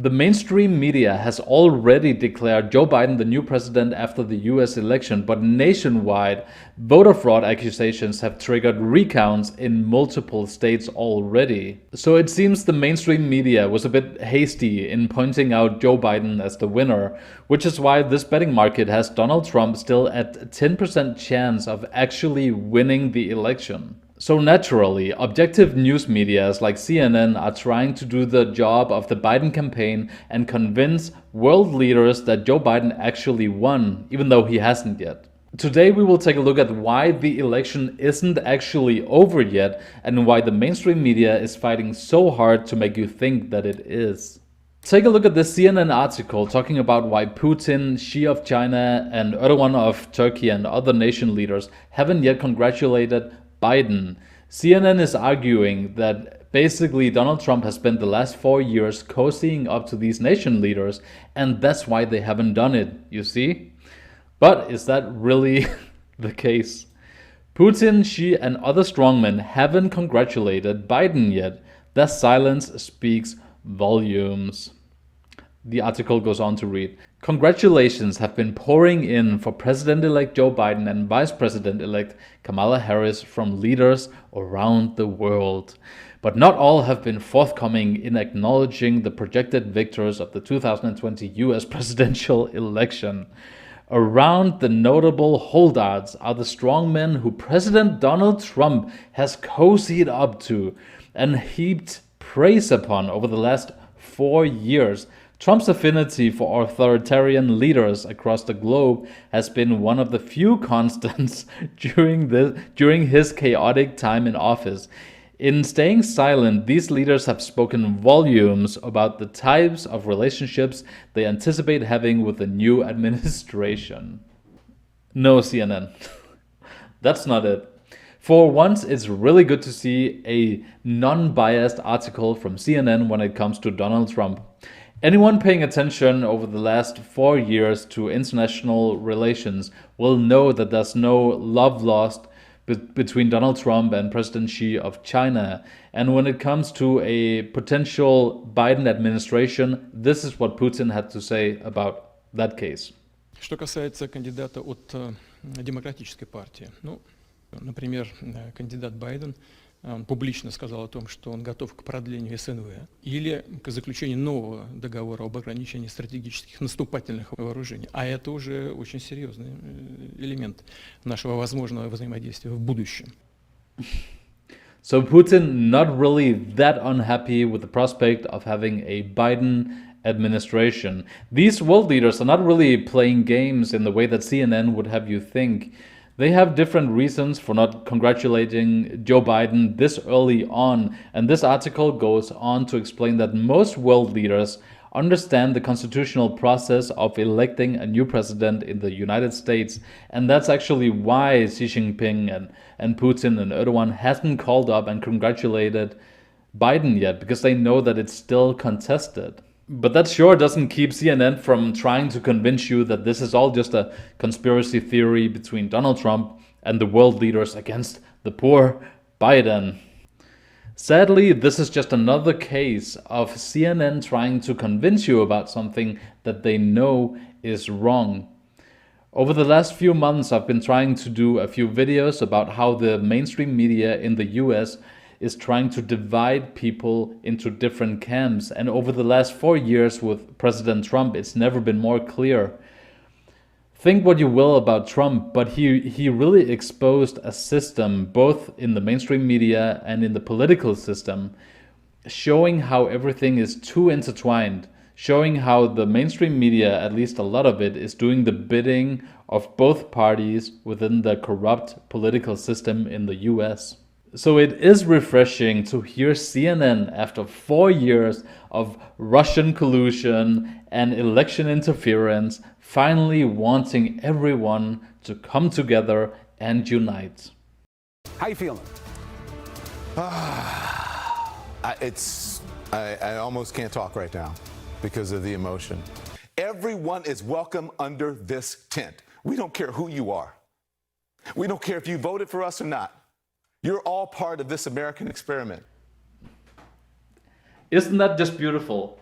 The mainstream media has already declared Joe Biden the new president after the US election, but nationwide, voter fraud accusations have triggered recounts in multiple states already. So it seems the mainstream media was a bit hasty in pointing out Joe Biden as the winner, which is why this betting market has Donald Trump still at 10% chance of actually winning the election. So naturally, objective news medias like CNN are trying to do the job of the Biden campaign and convince world leaders that Joe Biden actually won, even though he hasn't yet. Today we will take a look at why the election isn't actually over yet and why the mainstream media is fighting so hard to make you think that it is. Take a look at this CNN article talking about why Putin, Xi of China, and Erdogan of Turkey and other nation leaders haven't yet congratulated Biden. CNN is arguing that basically Donald Trump has spent the last 4 years cozying up to these nation leaders, and that's why they haven't done it, you see? But is that really the case? Putin, Xi, and other strongmen haven't congratulated Biden yet. Their silence speaks volumes. The article goes on to read, congratulations have been pouring in for President-elect Joe Biden and Vice President-elect Kamala Harris from leaders around the world. But not all have been forthcoming in acknowledging the projected victors of the 2020 US presidential election. Around the notable holdouts are the strongmen who President Donald Trump has cozied up to and heaped praise upon over the last 4 years. Trump's affinity for authoritarian leaders across the globe has been one of the few constants during his chaotic time in office. In staying silent, these leaders have spoken volumes about the types of relationships they anticipate having with the new administration. No, CNN. That's not it. For once, it's really good to see a non-biased article from CNN when it comes to Donald Trump. Anyone paying attention over the last 4 years to international relations will know that there's no love lost between Donald Trump and President Xi of China. And when it comes to a potential Biden administration, this is what Putin had to say about that case. Что касается кандидата от демократической партии, например, кандидат Байден публично сказал о том, что он готов к продлению СНВ или к заключению нового договора об ограничении стратегических наступательных вооружений. А это уже очень серьезный элемент нашего возможного взаимодействия в будущем. So Putin not really that unhappy with the prospect of having a Biden administration. These world leaders are not really playing games in the way that CNN would have you think. They have different reasons for not congratulating Joe Biden this early on, and this article goes on to explain that most world leaders understand the constitutional process of electing a new president in the United States, and that's actually why Xi Jinping and Putin and Erdogan hasn't called up and congratulated Biden yet, because they know that it's still contested. But that sure doesn't keep CNN from trying to convince you that this is all just a conspiracy theory between Donald Trump and the world leaders against the poor Biden. Sadly, this is just another case of CNN trying to convince you about something that they know is wrong. Over the last few months, I've been trying to do a few videos about how the mainstream media in the US is trying to divide people into different camps. And over the last 4 years with President Trump, it's never been more clear. Think what you will about Trump, but he really exposed a system, both in the mainstream media and in the political system, showing how everything is too intertwined, showing how the mainstream media, at least a lot of it, is doing the bidding of both parties within the corrupt political system in the US. So it is refreshing to hear CNN after 4 years of Russian collusion and election interference finally wanting everyone to come together and unite. How you feeling? I almost can't talk right now because of the emotion. Everyone is welcome under this tent. We don't care who you are. We don't care if you voted for us or not. You're all part of this American experiment. Isn't that just beautiful?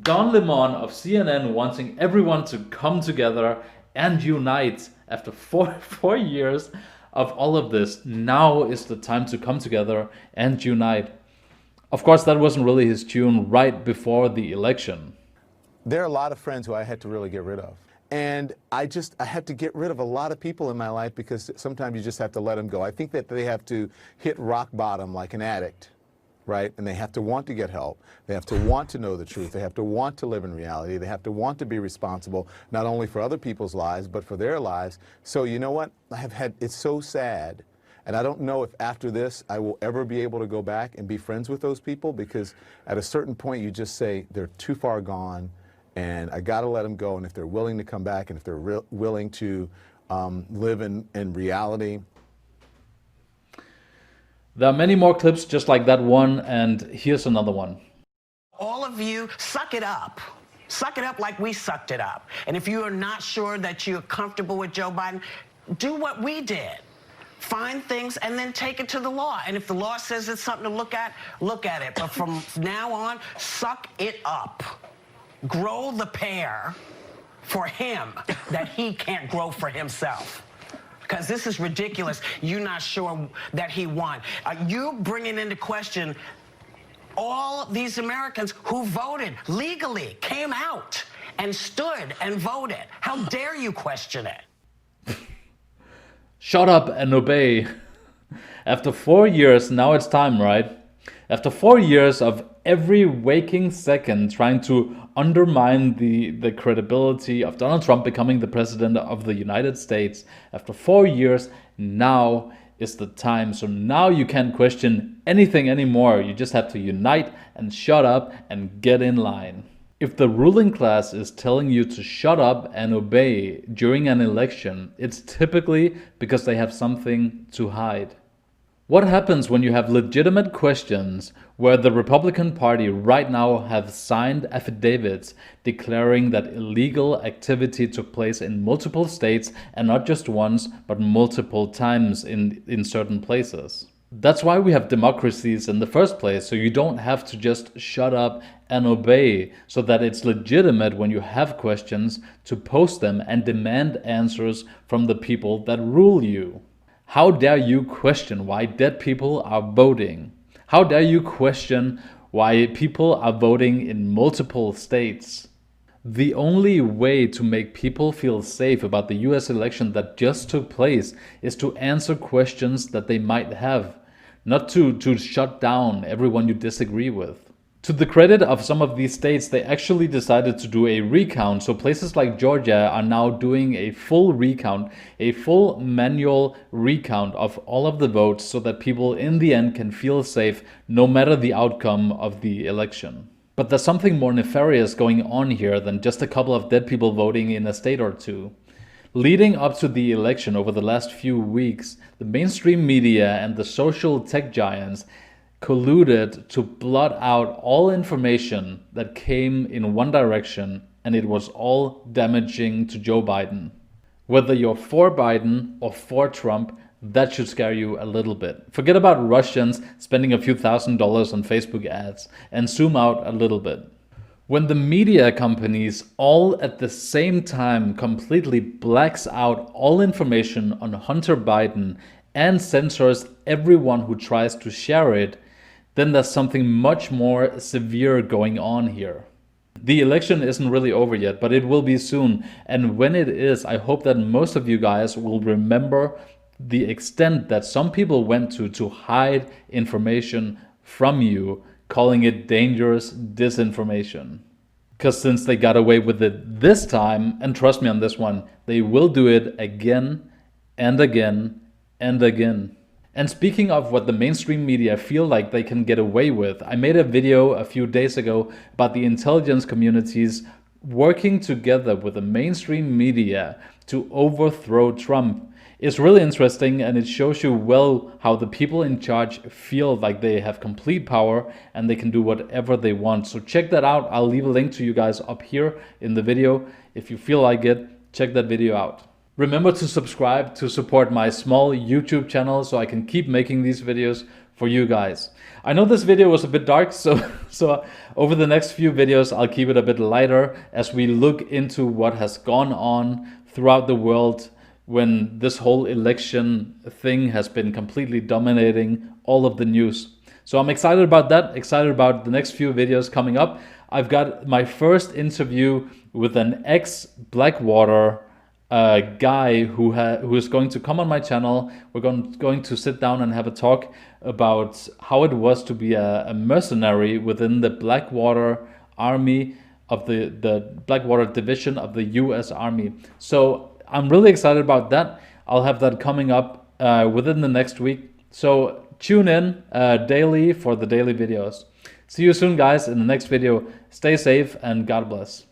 Don Lemon of CNN wanting everyone to come together and unite after four years of all of this. Now is the time to come together and unite. Of course, that wasn't really his tune right before the election. There are a lot of friends who I had to really get rid of. And I had to get rid of a lot of people in my life because sometimes you just have to let them go. I think that they have to hit rock bottom like an addict, right? And they have to want to get help. They have to want to know the truth. They have to want to live in reality. They have to want to be responsible, not only for other people's lives, but for their lives. So you know what? It's so sad. And I don't know if after this I will ever be able to go back and be friends with those people, because at a certain point you just say they're too far gone and I got to let them go. And if they're willing to come back and if they're willing to live in reality. There are many more clips just like that one, and here's another one. All of you, suck it up. Suck it up like we sucked it up. And if you are not sure that you're comfortable with Joe Biden, do what we did. Find things and then take it to the law. And if the law says it's something to look at it. But from now on, suck it up. Grow the pair for him that he can't grow for himself. Because this is ridiculous. You're not sure that he won. You're bringing into question all these Americans who voted legally, came out and stood and voted. How dare you question it? Shut up and obey. After 4 years, now it's time, right? After 4 years of every waking second trying to undermine the credibility of Donald Trump becoming the president of the United States, after 4 years, now is the time. So now you can't question anything anymore. You just have to unite and shut up and get in line. If the ruling class is telling you to shut up and obey during an election, it's typically because they have something to hide. What happens when you have legitimate questions where the Republican Party right now have signed affidavits declaring that illegal activity took place in multiple states, and not just once, but multiple times in certain places? That's why we have democracies in the first place, so you don't have to just shut up and obey, so that it's legitimate when you have questions to post them and demand answers from the people that rule you. How dare you question why dead people are voting? How dare you question why people are voting in multiple states? The only way to make people feel safe about the US election that just took place is to answer questions that they might have, not to shut down everyone you disagree with. To the credit of some of these states, they actually decided to do a recount. So places like Georgia are now doing a full recount, a full manual recount of all of the votes, so that people in the end can feel safe no matter the outcome of the election. But there's something more nefarious going on here than just a couple of dead people voting in a state or two. Leading up to the election over the last few weeks, the mainstream media and the social tech giants colluded to blot out all information that came in one direction, and it was all damaging to Joe Biden. Whether you're for Biden or for Trump, that should scare you a little bit. Forget about Russians spending a few $1,000s on Facebook ads and zoom out a little bit. When the media companies all at the same time completely blacks out all information on Hunter Biden and censors everyone who tries to share it, then there's something much more severe going on here. The election isn't really over yet, but it will be soon. And when it is, I hope that most of you guys will remember the extent that some people went to hide information from you, calling it dangerous disinformation. Because since they got away with it this time, and trust me on this one, they will do it again and again and again. And speaking of what the mainstream media feel like they can get away with, I made a video a few days ago about the intelligence communities working together with the mainstream media to overthrow Trump. It's really interesting, and it shows you well how the people in charge feel like they have complete power and they can do whatever they want. So check that out. I'll leave a link to you guys up here in the video. If you feel like it, check that video out. Remember to subscribe to support my small YouTube channel so I can keep making these videos for you guys. I know this video was a bit dark, so over the next few videos I'll keep it a bit lighter as we look into what has gone on throughout the world when this whole election thing has been completely dominating all of the news. So I'm excited about that, excited about the next few videos coming up. I've got my first interview with an ex-Blackwater guy who is going to come on my channel. We're going to sit down and have a talk about how it was to be a mercenary within the Blackwater Army of the Blackwater division of the US Army. So I'm really excited about that. I'll have that coming up within the next week. So tune in daily for the daily videos. See you soon, guys, in the next video. Stay safe and God bless.